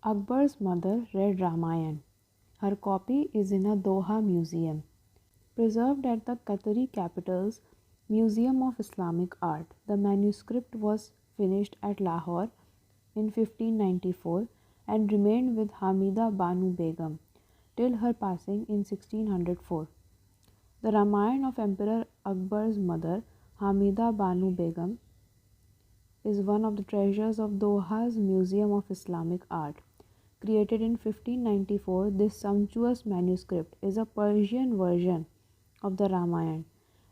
Akbar's mother read Ramayan. Her copy is in a Doha museum, preserved at the Qatari capital's Museum of Islamic Art. The manuscript was finished at Lahore in 1594 and remained with Hamida Banu Begum till her passing in 1604. The Ramayan of Emperor Akbar's mother, Hamida Banu Begum, is one of the treasures of Doha's Museum of Islamic Art. Created in 1594, this sumptuous manuscript is a Persian version of the Ramayan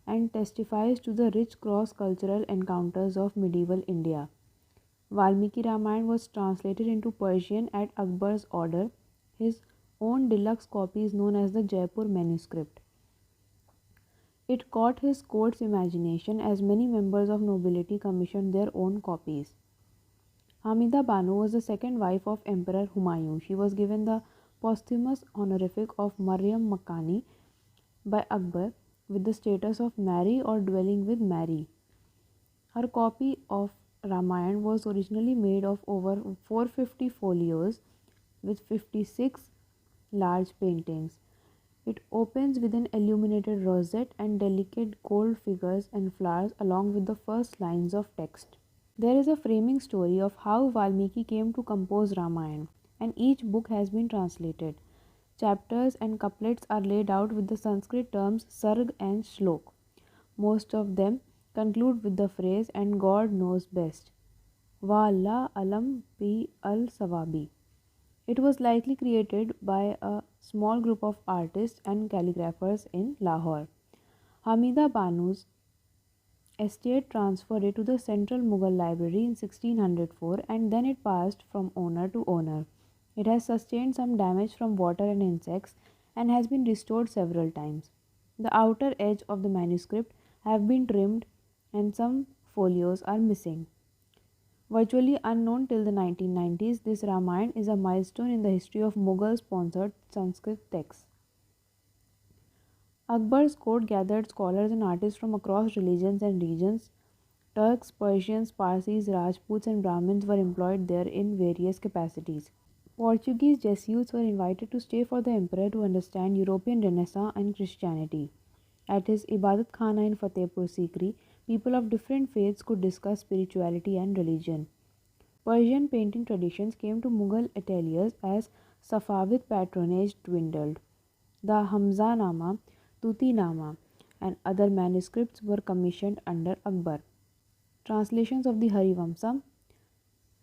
and testifies to the rich cross-cultural encounters of medieval India. Valmiki Ramayana was translated into Persian at Akbar's order. His own deluxe copy is known as the Jaipur manuscript. It caught his court's imagination as many members of nobility commissioned their own copies. Hamida Banu was the second wife of Emperor Humayun. She was given the posthumous honorific of Maryam Makani by Akbar with the status of Mary or dwelling with Mary. Her copy of Ramayan was originally made of over 450 folios with 56 large paintings. It opens with an illuminated rosette and delicate gold figures and flowers along with the first lines of text. There is a framing story of how Valmiki came to compose Ramayan, and each book has been translated. Chapters and couplets are laid out with the Sanskrit terms sarg and shlok. Most of them conclude with the phrase, "and God knows best." Wa Allah alam bi al sawabi. It was likely created by a small group of artists and calligraphers in Lahore. Hamida Banu's estate transferred it to the Central Mughal Library in 1604 and then it passed from owner to owner. It has sustained some damage from water and insects and has been restored several times. The outer edge of the manuscript have been trimmed and some folios are missing. Virtually unknown till the 1990s, this Ramayana is a milestone in the history of Mughal-sponsored Sanskrit texts. Akbar's court gathered scholars and artists from across religions and regions. Turks, Persians, Parsis, Rajputs and Brahmins were employed there in various capacities. Portuguese Jesuits were invited to stay for the emperor to understand European Renaissance and Christianity. At his Ibadat Khana in Fatehpur Sikri, people of different faiths could discuss spirituality and religion. Persian painting traditions came to Mughal ateliers as Safavid patronage dwindled. The Hamzanama, Tutinama, and other manuscripts were commissioned under Akbar. Translations of the Harivamsa,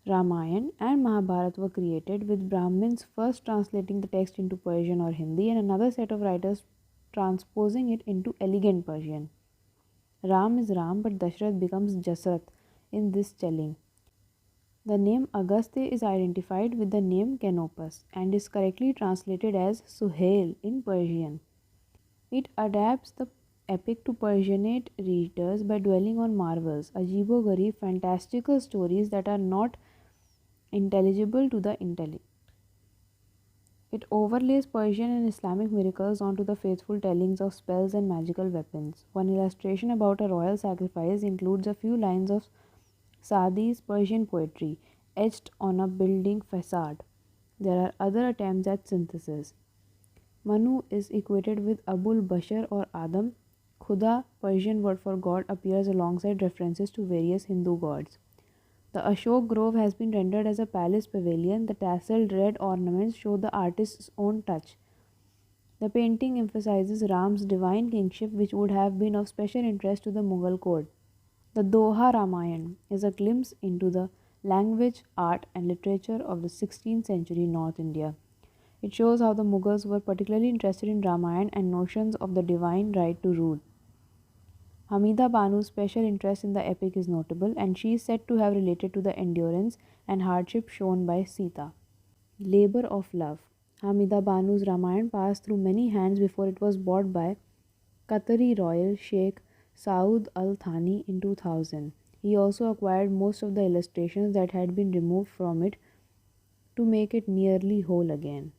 Ramayan, and Mahabharata were created, with Brahmins first translating the text into Persian or Hindi and another set of writers transposing it into elegant Persian. Ram is Ram, but Dashrath becomes Jasrath in this telling. The name Agastya is identified with the name Canopus and is correctly translated as Suhail in Persian. It adapts the epic to Persianate readers by dwelling on marvels, ajibo-garib, fantastical stories that are not intelligible to the intellect. It overlays Persian and Islamic miracles onto the faithful tellings of spells and magical weapons. One illustration about a royal sacrifice includes a few lines of Saadi's Persian poetry etched on a building facade. There are other attempts at synthesis. Manu is equated with Abul Bashar or Adam. Khuda, Persian word for God, appears alongside references to various Hindu gods. The Ashok Grove has been rendered as a palace pavilion. The tasseled red ornaments show the artist's own touch. The painting emphasizes Ram's divine kingship, which would have been of special interest to the Mughal court. The Doha Ramayan is a glimpse into the language, art, and literature of the 16th century North India. It shows how the Mughals were particularly interested in Ramayan and notions of the divine right to rule. Hamida Banu's special interest in the epic is notable, and she is said to have related to the endurance and hardship shown by Sita. Labor of love. Hamida Banu's Ramayan passed through many hands before it was bought by Qatari royal Sheikh Saud Al Thani in 2000. He also acquired most of the illustrations that had been removed from it to make it nearly whole again.